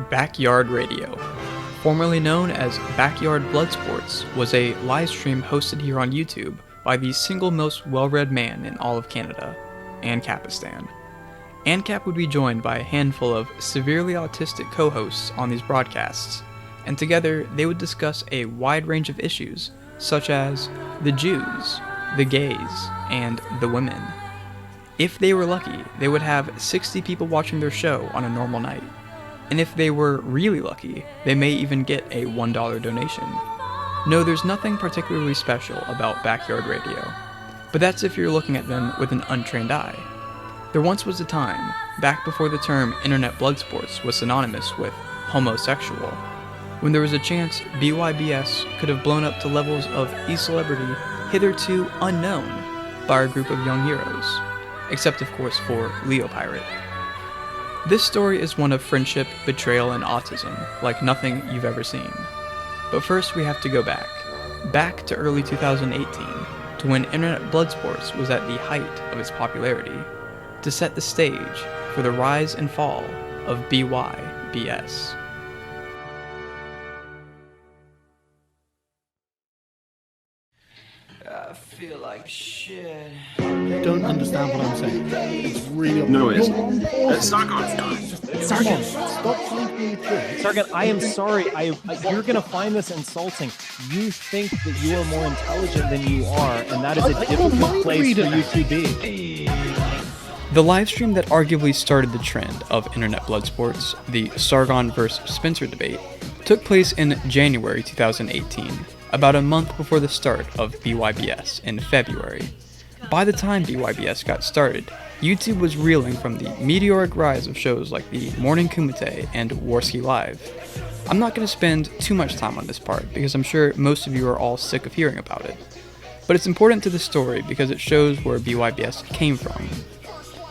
Backyard Radio, formerly known as Backyard Blood Sports, was a live stream hosted here on YouTube by the single most well-read man in all of Canada, Ancapistan. ANCAP would be joined by a handful of severely autistic co-hosts on these broadcasts, and together they would discuss a wide range of issues, such as the Jews, the gays, and the women. If they were lucky, they would have 60 people watching their show on a normal night. And if they were really lucky, they may even get a $1 donation. No, there's nothing particularly special about Backyard Radio, but that's if you're looking at them with an untrained eye. There once was a time, back before the term internet blood sports was synonymous with homosexual, when there was a chance BYBS could have blown up to levels of e-celebrity hitherto unknown by a group of young heroes, except of course for Leo Pirate. This story is one of friendship, betrayal, and autism, like nothing you've ever seen. But first we have to go back to early 2018, to when internet blood sports was at the height of its popularity, to set the stage for the rise and fall of BYBS. I feel like shit. Don't understand what I'm saying. It's really No, it isn't. Sargon's done. Sargon, stop trying to be through. Sargon, I am sorry. You're going to find this insulting. You think that you are more intelligent than you are, and that is a difficult place for you to be. The livestream that arguably started the trend of internet blood sports, the Sargon vs. Spencer debate, took place in January 2018, about a month before the start of BYBS in February. By the time BYBS got started, YouTube was reeling from the meteoric rise of shows like the Morning Kumite and Warski Live. I'm not going to spend too much time on this part because I'm sure most of you are all sick of hearing about it. But it's important to the story because it shows where BYBS came from.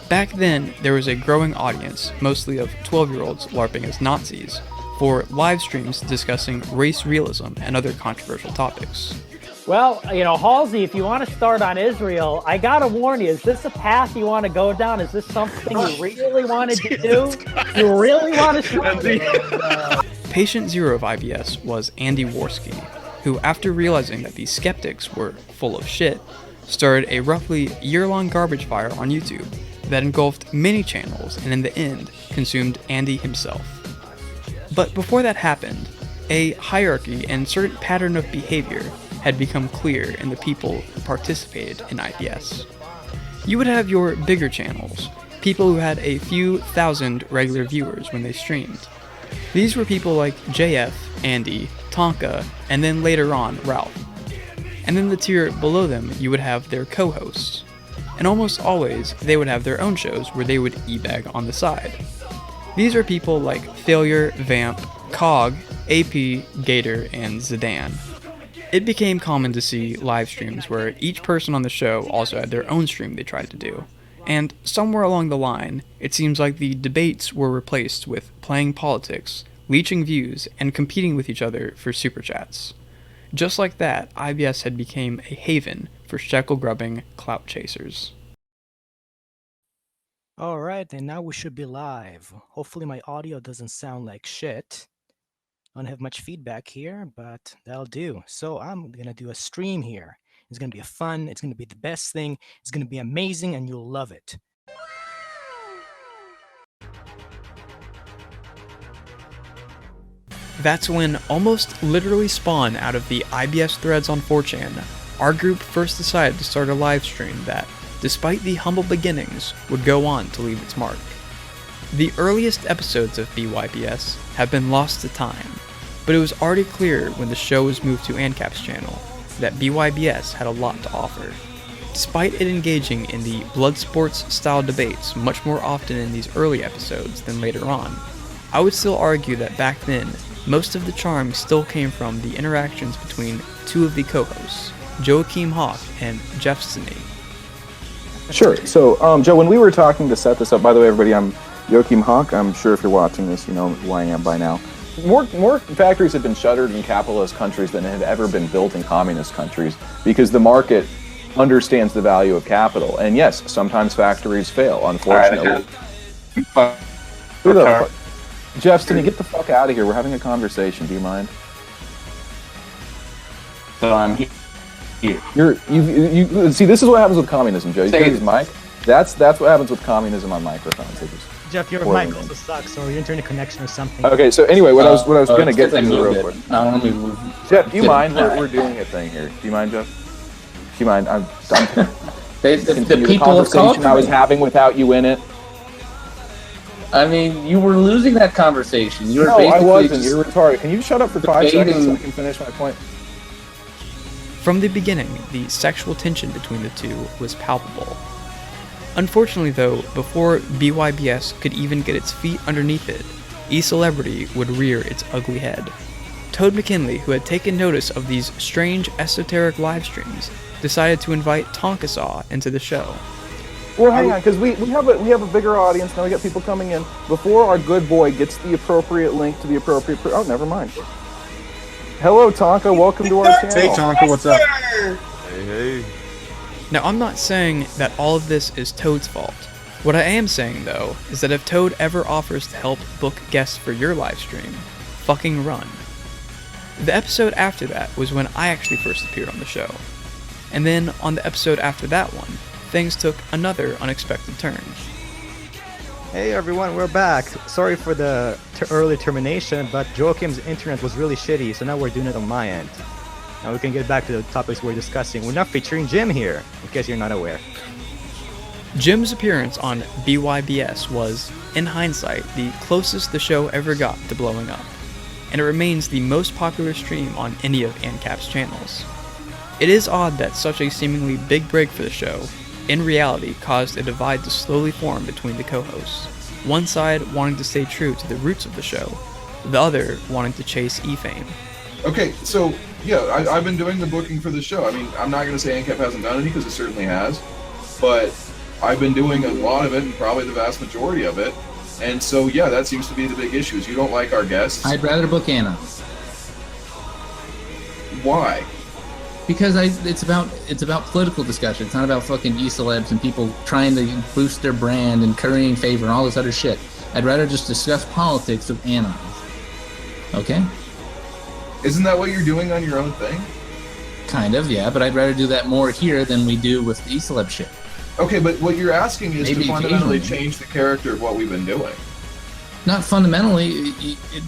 Back then, there was a growing audience, mostly of 12-year-olds LARPing as Nazis, for live streams discussing race realism and other controversial topics. Well, Halsey, if you want to start on Israel, I gotta warn you, is this a path you want to go down? Is this something you really wanted to do? You really want to Patient zero of IBS was Andy Warski, who, after realizing that the skeptics were full of shit, started a roughly year-long garbage fire on YouTube that engulfed many channels and in the end consumed Andy himself. But before that happened, a hierarchy and certain pattern of behavior had become clear in the people who participated in IBS. You would have your bigger channels, people who had a few thousand regular viewers when they streamed. These were people like JF, Andy, Tonka, and then later on, Ralph. And then the tier below them, you would have their co-hosts. And almost always, they would have their own shows where they would e-bag on the side. These are people like Failure, Vamp, Cog, AP, Gator, and Zidane. It became common to see live streams where each person on the show also had their own stream they tried to do. And somewhere along the line, it seems like the debates were replaced with playing politics, leeching views, and competing with each other for super chats. Just like that, IBS had become a haven for shekel-grubbing clout chasers. Alright, and now we should be live. Hopefully my audio doesn't sound like shit. I don't have much feedback here, but that'll do. So I'm going to do a stream here. It's going to be fun. It's going to be the best thing. It's going to be amazing, and you'll love it. That's when, almost literally spawned out of the IBS threads on 4chan, our group first decided to start a live stream that, despite the humble beginnings, would go on to leave its mark. The earliest episodes of BYBS have been lost to time, but it was already clear when the show was moved to ANCAP's channel that BYBS had a lot to offer. Despite it engaging in the blood sports style debates much more often in these early episodes than later on, I would still argue that back then, most of the charm still came from the interactions between two of the co-hosts, Joachim Hawk and Jeff Stinney. Sure. So, Joe, when we were talking to set this up, by the way, everybody, I'm Joachim Hawk. I'm sure if you're watching this, you know who I am by now. More factories have been shuttered in capitalist countries than have ever been built in communist countries because the market understands the value of capital. And yes, sometimes factories fail, unfortunately. Destiny, get the fuck out of here. We're having a conversation. Do you mind? So I'm here. You see, this is what happens with communism, Joe. You hear his mic? That's what happens with communism on microphones. They just Jeff, your mic also sucks, or your internet connection or something. Okay, so anyway, what I was going to get to real quick. Let me move. Jeff, do you mind? We're doing a thing here. Do you mind, Jeff? Do you mind? I'm the people of conversation I was having without you in it. I mean, you were losing that conversation. You were No, basically I wasn't. You're retarded. Can you shut up for 5 seconds so I can finish my point? From the beginning, the sexual tension between the two was palpable. Unfortunately though, before BYBS could even get its feet underneath it, e-celebrity would rear its ugly head. Toad McKinley, who had taken notice of these strange esoteric live streams, decided to invite Tonkasaw into the show. Well, hang on, because we have a bigger audience now. We got people coming in. Before our good boy gets the appropriate link to the appropriate. Oh, never mind. Hello, Tonka. Welcome to our channel. Hey, Tonka, what's up? Hey. Now, I'm not saying that all of this is Toad's fault. What I am saying, though, is that if Toad ever offers to help book guests for your livestream, fucking run. The episode after that was when I actually first appeared on the show. And then, on the episode after that one, things took another unexpected turn. Hey everyone, we're back. Sorry for the early termination, but Joachim's internet was really shitty, so now we're doing it on my end. Now we can get back to the topics we're discussing. We're not featuring Jim here, in case you're not aware. Jim's appearance on BYBS was, in hindsight, the closest the show ever got to blowing up, and it remains the most popular stream on any of ANCAP's channels. It is odd that such a seemingly big break for the show, in reality, caused a divide to slowly form between the co-hosts. One side wanting to stay true to the roots of the show, the other wanting to chase e-fame. Okay, so yeah, I've been doing the booking for the show. I mean, I'm not going to say ANCAP hasn't done any because it certainly has, but I've been doing a lot of it and probably the vast majority of it. And so yeah, that seems to be the big issue. Is you don't like our guests. I'd rather book Anna. Why? Because it's about political discussion. It's not about fucking e-celebs and people trying to boost their brand and currying favor and all this other shit. I'd rather just discuss politics with Anna. Okay? Isn't that what you're doing on your own thing? Kind of, yeah, but I'd rather do that more here than we do with the e-celeb shit. Okay, but what you're asking is Maybe to fundamentally occasionally. change the character of what we've been doing. Not fundamentally.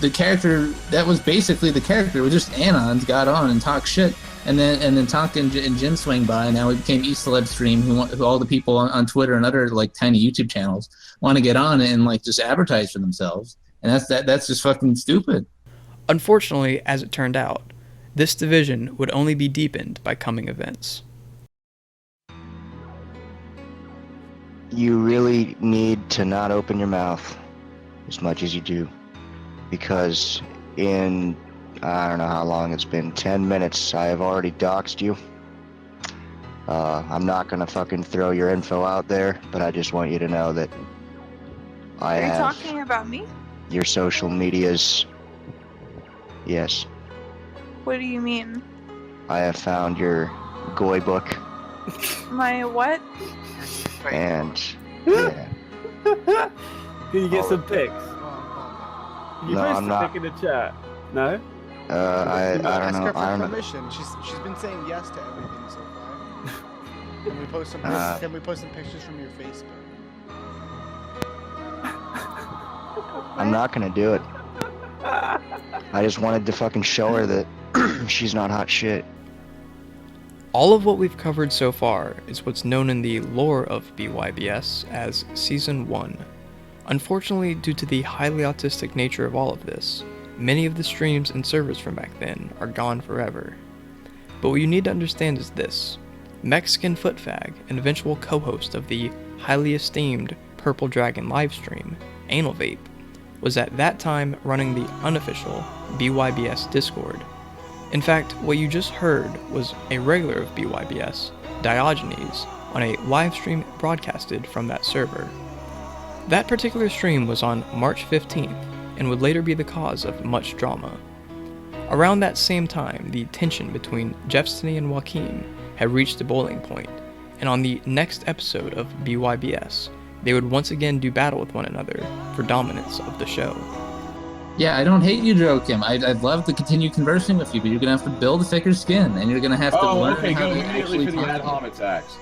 The character, that was basically the character. It was just Anons got on and talked shit. And then Tonka and Jim swing by, and now it became e-celeb stream, who all the people on Twitter and other like tiny YouTube channels want to get on and like just advertise for themselves. And that's just fucking stupid. Unfortunately, as it turned out, this division would only be deepened by coming events. You really need to not open your mouth as much as you do, because in, I don't know how long it's been, 10 minutes, I have already doxed you. I'm not gonna fucking throw your info out there, but I just want you to know that I have... Are you talking about me? Your social medias. Yes. What do you mean? I have found your Goy book. My what? And yeah. Can you get some pics? You No, post I'm a not. pic in the chat. No? I don't Ask know. her for I don't know. permission. She's been saying yes to everything so far. Can we post some? Can we post some pictures from your Facebook? I'm not gonna do it. I just wanted to fucking show her that she's not hot shit. All of what we've covered so far is what's known in the lore of BYBS as Season 1. Unfortunately, due to the highly autistic nature of all of this, many of the streams and servers from back then are gone forever. But what you need to understand is this. Mexican Footfag, an eventual co-host of the highly esteemed Purple Dragon livestream, Anal Vape, was at that time running the unofficial BYBS Discord. In fact, what you just heard was a regular of BYBS, Diogenes, on a live stream broadcasted from that server. That particular stream was on March 15th and would later be the cause of much drama. Around that same time, the tension between Jeffstony and Joaquin had reached a boiling point, and on the next episode of BYBS, they would once again do battle with one another for dominance of the show. Yeah, I don't hate you, Joachim. I'd love to continue conversing with you, but you're gonna have to build a thicker skin, and you're gonna have to learn okay, how go to immediately actually for the talk ad to people. hom attacks.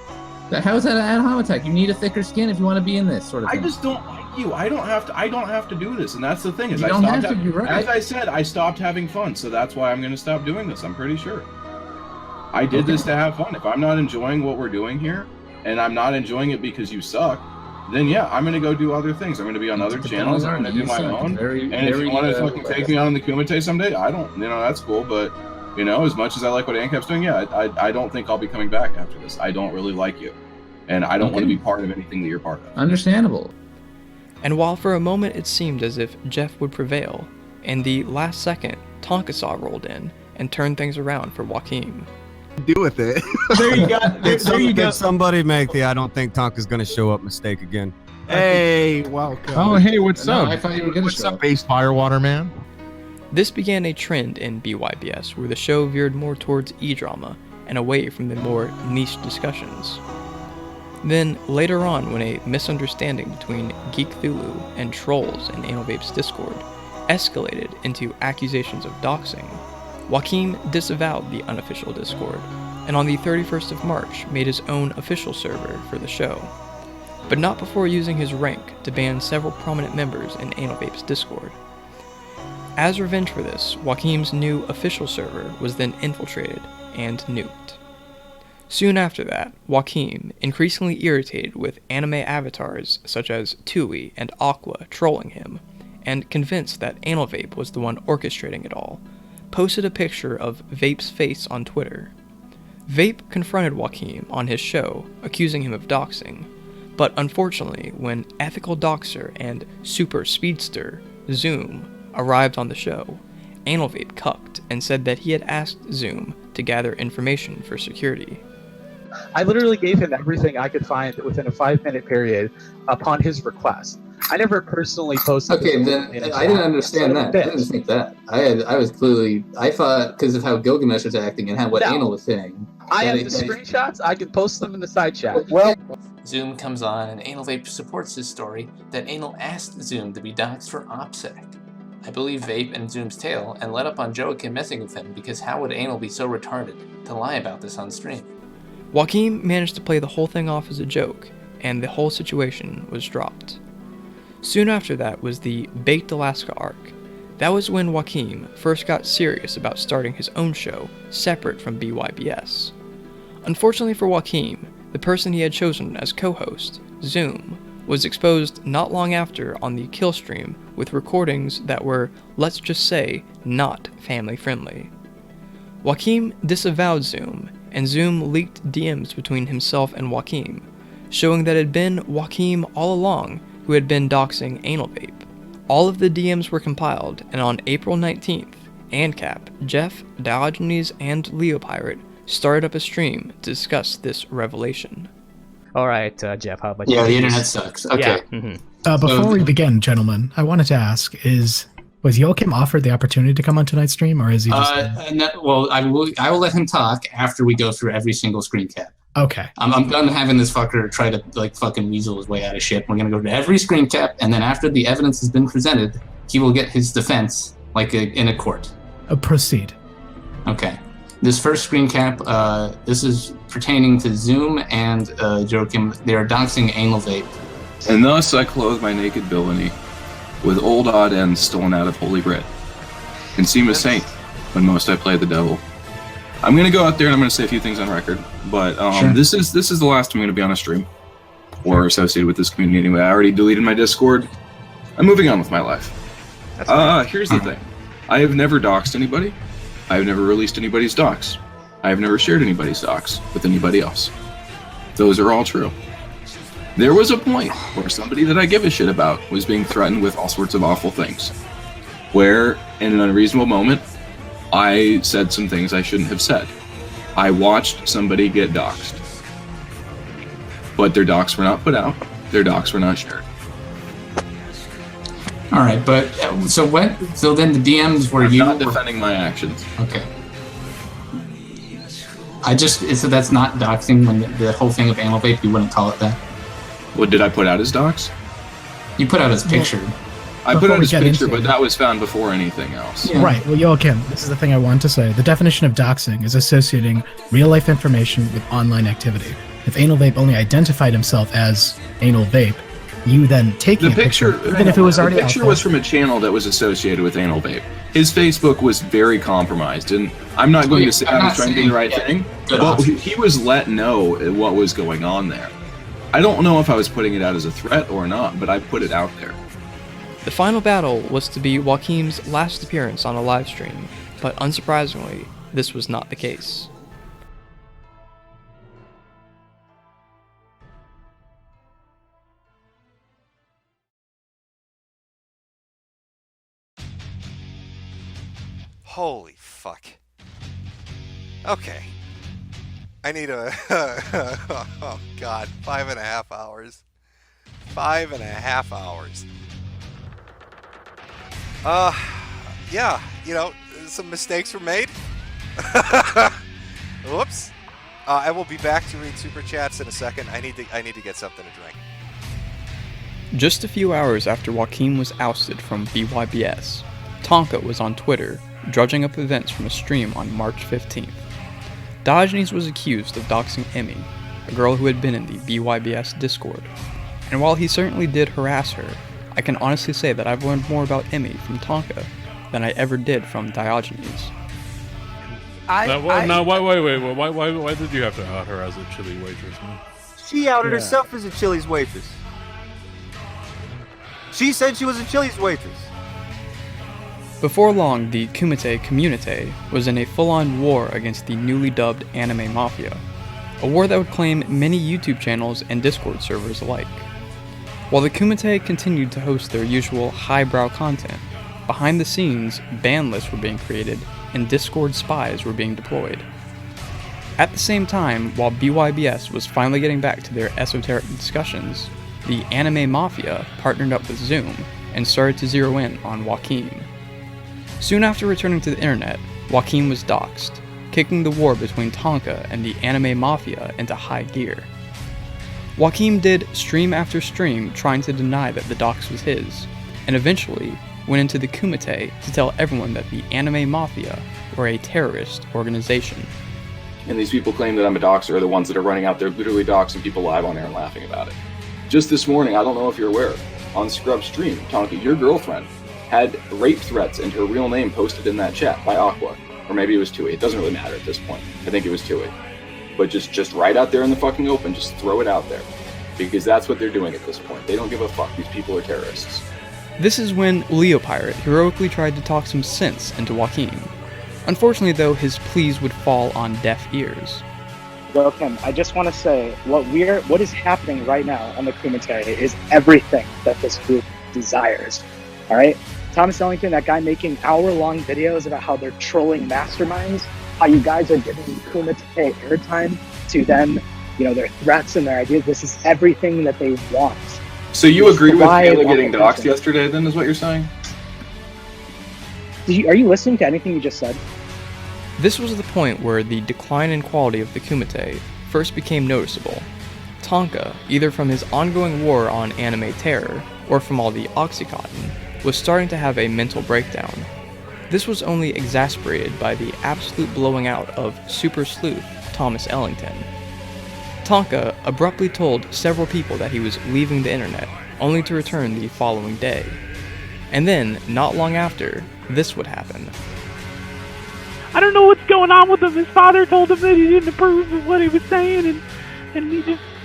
How is that an ad hom attack? You need a thicker skin if you want to be in this sort of I thing. just don't like you. I don't have to do this, and that's the thing. Is You I don't stopped have to, you're right. As I said, I stopped having fun, so that's why I'm going to stop doing this. I'm pretty sure. I did this to have fun. If I'm not enjoying what we're doing here, and I'm not enjoying it because you suck, then yeah, I'm going to go do other things. I'm going to be on other channels. I'm going to do my own. And if you want to fucking take me on in the Kumite someday, I don't. That's cool. But as much as I like what ANCAP's doing, yeah, I don't think I'll be coming back after this. I don't really like you. And I don't want to be part of anything that you're part of. Understandable. And while for a moment it seemed as if Jeff would prevail, in the last second, Tonkasaw rolled in and turned things around for Joaquim. Do with it. There you go. There you go. Did somebody make the I don't think Tonka's going to show up mistake again? Hey, welcome. Oh, hey, what's up? I thought you were going to What's show up, up. Ace Firewater Man? This began a trend in BYBS where the show veered more towards E-drama and away from the more niche discussions. Then, later on, when a misunderstanding between Geek Thulu and trolls in Anal Vape's Discord escalated into accusations of doxing, Joaquim disavowed the unofficial Discord, and on the 31st of March made his own official server for the show, but not before using his rank to ban several prominent members in Anal Vape's Discord. As revenge for this, Joaquim's new official server was then infiltrated and nuked. Soon after that, Joaquim, increasingly irritated with anime avatars such as Tui and Aqua trolling him, and convinced that Anal Vape was the one orchestrating it all, posted a picture of Vape's face on Twitter. Vape confronted Joaquim on his show, accusing him of doxing, but unfortunately, when ethical doxer and super speedster Zoom arrived on the show, Anal Vape cucked and said that he had asked Zoom to gather information for security. I literally gave him everything I could find within a 5-minute period upon his request. I never personally posted. Okay, then I didn't understand that. I didn't think that. I thought because of how Gilgamesh was acting and what Anal was saying. I have the screenshots. I could post them in the side chat. Well, Zoom comes on and Anal Vape supports his story that Anal asked Zoom to be doxxed for OPSEC. I believe Vape and Zoom's tale and let up on Joachim messing with him because how would Anal be so retarded to lie about this on stream? Joaquim managed to play the whole thing off as a joke, and the whole situation was dropped. Soon after that was the Baked Alaska arc. That was when Joaquim first got serious about starting his own show, separate from BYBS. Unfortunately for Joaquim, the person he had chosen as co-host, Zoom, was exposed not long after on the kill stream with recordings that were, let's just say, not family-friendly. Joaquim disavowed Zoom, and Zoom leaked DMs between himself and Joaquim, showing that it had been Joaquim all along who had been doxing Anal Vape. All of the DMs were compiled, and on April 19th, ANCAP, Jeff, Diogenes, and Leopirate started up a stream to discuss this revelation. All right, Jeff, how about you? Yeah, the please? internet sucks. Okay. Yeah. Before we begin, gentlemen, I wanted to ask, was Joachim offered the opportunity to come on tonight's stream, or is he just... Well, I will let him talk after we go through every single screen cap. Okay. I'm done having this fucker try to fucking weasel his way out of shit. We're gonna go to every screen cap, and then after the evidence has been presented, he will get his defense in a court. Proceed. Okay. This first screen cap, this is pertaining to Zoom and Joachim. They are doxing Anal Vape. And thus I clothe my naked villainy with old odd ends stolen out of Holy Bread, and seem a saint when most I play the devil. I'm gonna go out there and I'm gonna say a few things on record, but Sure. this is the last time I'm gonna be on a stream or associated with this community anyway. I already deleted my Discord. I'm moving on with my life. Here's the thing: I have never doxed anybody. I have never released anybody's docs. I have never shared anybody's docs with anybody else. Those are all true. There was a point where somebody that I give a shit about was being threatened with all sorts of awful things, where in an unreasonable moment, I said some things I shouldn't have said. I watched somebody get doxxed. But their docs were not put out. Their docs were not shared. All right, but so then the DMs were I'm not defending my actions. Okay. So that's not doxing when the whole thing of Anal Vape, you wouldn't call it that? What did I put out as docs? You put out his picture. I put before out we his get picture, into but it. that was found before anything else. Right. Well, Joachim, this is the thing I want to say. The definition of doxing is associating real-life information with online activity. If Anal Vape only identified himself as Anal Vape, you then taking The a picture, even if it was already the out picture there. was from a channel that was associated with Anal Vape. His Facebook was very compromised, and I'm not going to say I was trying to do the right thing, but he was let know what was going on there. I don't know if I was putting it out as a threat or not, but I put it out there. The final battle was to be Joachim's last appearance on a live stream, but unsurprisingly, this was not the case. Holy fuck. Okay. I need a... oh, God. 5.5 hours. 5.5 hours. Yeah, you know, some mistakes were made. Whoops. I will be back to read super chats in a second. I need to get something to drink. Just a few hours after Joachim was ousted from BYBS, Tonka was on Twitter, drudging up events from a stream on March 15th. Diogenes was accused of doxing Emmy, a girl who had been in the BYBS Discord. And while he certainly did harass her, I can honestly say that I've learned more about Emmy from Tonka than I ever did from Diogenes. Wait. Why did you have to out her as a chili waitress, man? She outed herself as a Chili's waitress. She said she was a Chili's waitress. Before long, the Kumite community was in a full-on war against the newly dubbed anime mafia, a war that would claim many YouTube channels and Discord servers alike. While the Kumite continued to host their usual highbrow content, behind the scenes, ban lists were being created and Discord spies were being deployed. At the same time, while BYBS was finally getting back to their esoteric discussions, the anime mafia partnered up with Zoom and started to zero in on Joachim. Soon after returning to the internet, Joachim was doxxed, kicking the war between Tonka and the anime mafia into high gear. Joachim did stream after stream trying to deny that the dox was his, and eventually went into the Kumite to tell everyone that the anime mafia were a terrorist organization. And these people claim that I'm a doxer are the ones that are running out there literally doxing people live on air and laughing about it. Just this morning, I don't know if you're aware, on Scrub Stream, Tonka, your girlfriend, had rape threats and her real name posted in that chat by Aqua. Or maybe it was Tui. It doesn't really matter at this point. I think it was Tui. But just right out there in the fucking open, just throw it out there. Because that's what they're doing at this point. They don't give a fuck. These people are terrorists. This is when Leo Pirate heroically tried to talk some sense into Joachim. Unfortunately though, his pleas would fall on deaf ears. Joachim, I just want to say, what is happening right now on the Kumite is everything that this group desires. All right? Thomas Ellington, that guy making hour-long videos about how they're trolling masterminds, how you guys are giving Kumite airtime to them, you know, their threats and their ideas. This is everything that they want. So you agree with Kayla getting doxxed yesterday, then, is what you're saying? Are you listening to anything you just said? This was the point where the decline in quality of the Kumite first became noticeable. Tonka, either from his ongoing war on anime terror, or from all the Oxycontin, was starting to have a mental breakdown. This was only exacerbated by the absolute blowing out of super sleuth Thomas Ellington. Tonka abruptly told several people that he was leaving the internet, only to return the following day. And then, not long after, this would happen. I don't know what's going on with him. His father told him that he didn't approve of what he was saying, and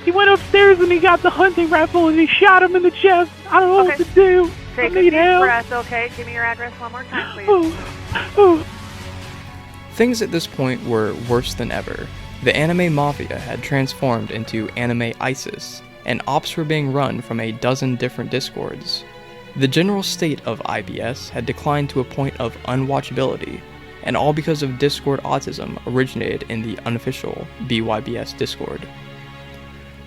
he went upstairs and he got the hunting rifle and he shot him in the chest. I don't know what to do. Take I a need deep help. breath, okay? Give me your address one more time, please. Things at this point were worse than ever. The anime mafia had transformed into anime ISIS, and ops were being run from a dozen different discords. The general state of IBS had declined to a point of unwatchability, and all because of Discord autism originated in the unofficial BYBS Discord.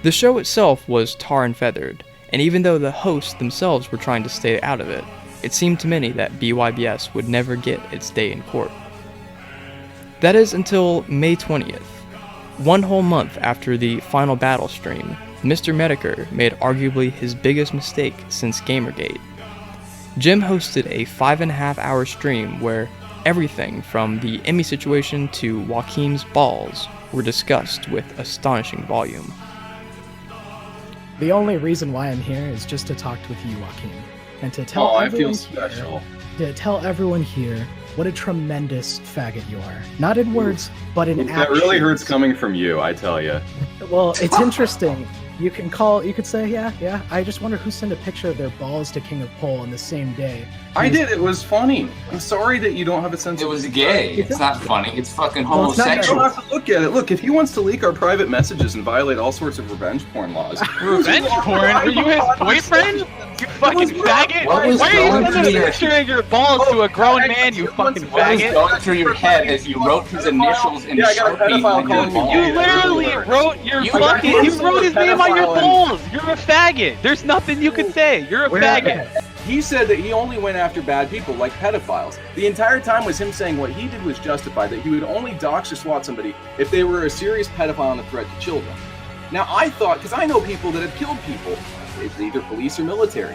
The show itself was tar and feathered, and even though the hosts themselves were trying to stay out of it, it seemed to many that BYBS would never get its day in court. That is until May 20th. One whole month after the final battle stream, Mr. Medicare made arguably his biggest mistake since Gamergate. Jim hosted a 5.5-hour stream where everything from the Emmy situation to Joaquim's balls were discussed with astonishing volume. The only reason why I'm here is just to talk with you, Joaquin, and to tell I everyone feel special. to tell everyone here what a tremendous faggot you are. Not in words, but in actions. That really hurts coming from you, I tell you. Well, it's interesting. You could say, yeah. I just wonder who sent a picture of their balls to King of Pole on the same day. I did. It was funny. I'm sorry that you don't have a sense of... It was gay. It's not funny. It's fucking Well, it's not- homosexual. you don't have to look at it. Look, if he wants to leak our private messages and violate all sorts of revenge porn laws... Revenge porn? Were you his boyfriend? You fucking faggot! What was Why are you going sending through a your- picture of your balls to a grown man, you fucking What was faggot? going through your head as you wrote his initials in Sharpie on your balls? You literally wrote your fucking. You wrote his name on your balls. You're a faggot. There's nothing you can say. You're a faggot. He said that he only went after bad people, like pedophiles. The entire time was him saying what he did was justified, that he would only dox or swat somebody if they were a serious pedophile and a threat to children. Now, I thought, because I know people that have killed people, it's either police or military.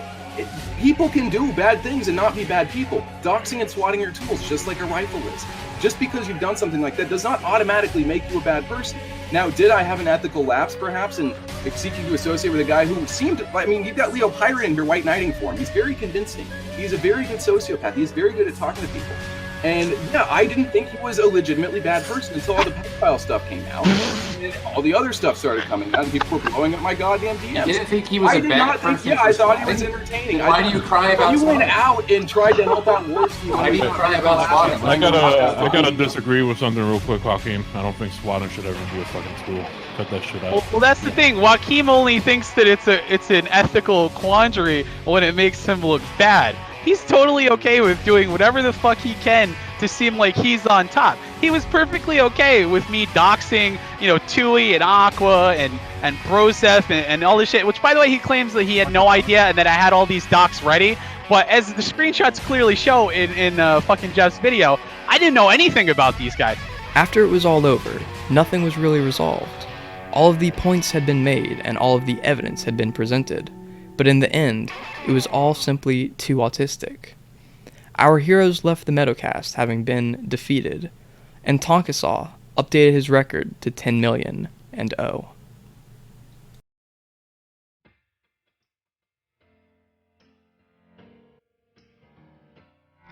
People can do bad things and not be bad people. Doxing and swatting are tools, just like a rifle is. Just because you've done something like that does not automatically make you a bad person. Now, did I have an ethical lapse, perhaps, in seeking to associate with a guy who seemed... I mean, you've got Leo Pirate in your white knighting for him. He's very convincing. He's a very good sociopath. He's very good at talking to people. And, yeah, I didn't think he was a legitimately bad person until all the pedophile stuff came out. And all the other stuff started coming out, and people were blowing up my goddamn DMs. You didn't think he was a bad person? I thought he was entertaining. Why do you cry about You went swatting? out and tried to help out wars. Why do you cry about swatting? I gotta disagree with something real quick, Joaquin. I don't think swatting should ever be a fucking school. Cut that shit out. Well, that's the thing. Joaquin only thinks that it's an ethical quandary when it makes him look bad. He's totally okay with doing whatever the fuck he can to seem like he's on top. He was perfectly okay with me doxing, Tui and Aqua and Broseph and all this shit, which, by the way, he claims that he had no idea and that I had all these docs ready. But as the screenshots clearly show in fucking Jeff's video, I didn't know anything about these guys. After it was all over, nothing was really resolved. All of the points had been made and all of the evidence had been presented. But in the end, it was all simply too autistic. Our heroes left the Meadowcast having been defeated, and Tonkasaw updated his record to 10 million and 0.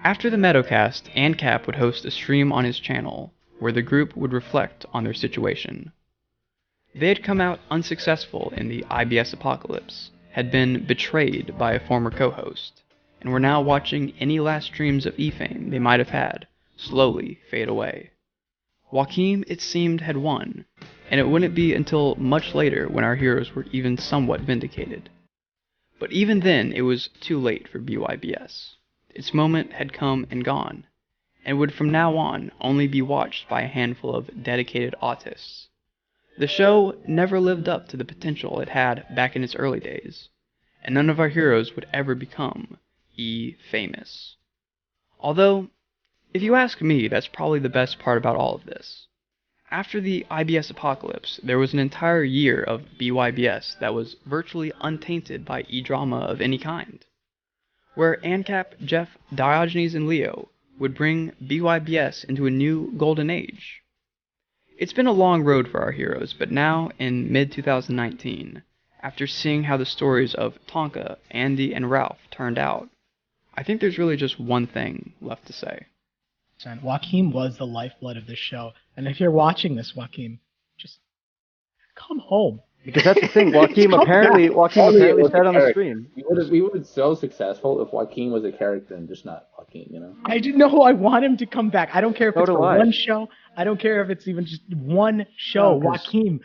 After the Meadowcast, ANCAP would host a stream on his channel where the group would reflect on their situation. They had come out unsuccessful in the IBS apocalypse, had been betrayed by a former co-host, and were now watching any last streams of E-Fame they might have had slowly fade away. Joaquin, it seemed, had won, and it wouldn't be until much later when our heroes were even somewhat vindicated. But even then, it was too late for BYBS. Its moment had come and gone, and would from now on only be watched by a handful of dedicated autists. The show never lived up to the potential it had back in its early days, and none of our heroes would ever become E-famous. Although, if you ask me, that's probably the best part about all of this. After the IBS apocalypse, there was an entire year of BYBS that was virtually untainted by E-drama of any kind, where ANCAP, Jeff, Diogenes, and Leo would bring BYBS into a new golden age. It's been a long road for our heroes, but now, in mid-2019, after seeing how the stories of Tonka, Andy, and Ralph turned out, I think there's really just one thing left to say. Joaquin was the lifeblood of this show, and if you're watching this, Joaquin, just come home. Because that's the thing, Joaquin apparently said on the stream. We would be so successful if Joaquin was a character and just not Joaquin, I do know I want him to come back. I don't care if So it's do for I. one show. I don't care if it's even just one show. No, 'cause- Joaquin,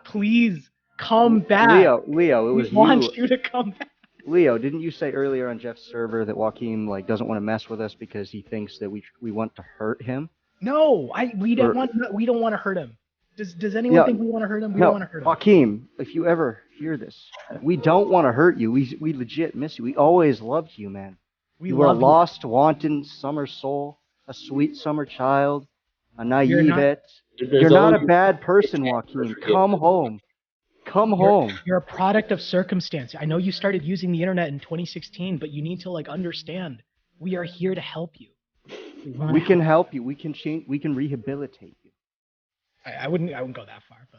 please come back. Leo, it was we want you. you to come back. Leo, didn't you say earlier on Jeff's server that Joaquin doesn't want to mess with us because he thinks that we want to hurt him? No, we don't want to hurt him. Does anyone think we want to hurt him? We don't want to hurt him. Joaquin, if you ever hear this, we don't want to hurt you. We legit miss you. We always loved you, man. We you were a love you. lost, wanton summer soul, a sweet summer child, a naivete. You're not a bad person, Joaquin. Come home. Come home. You're a product of circumstance. I know you started using the internet in 2016, but you need to like understand. We are here to help you. We can help you. We can change. We can rehabilitate you. I wouldn't go that far, but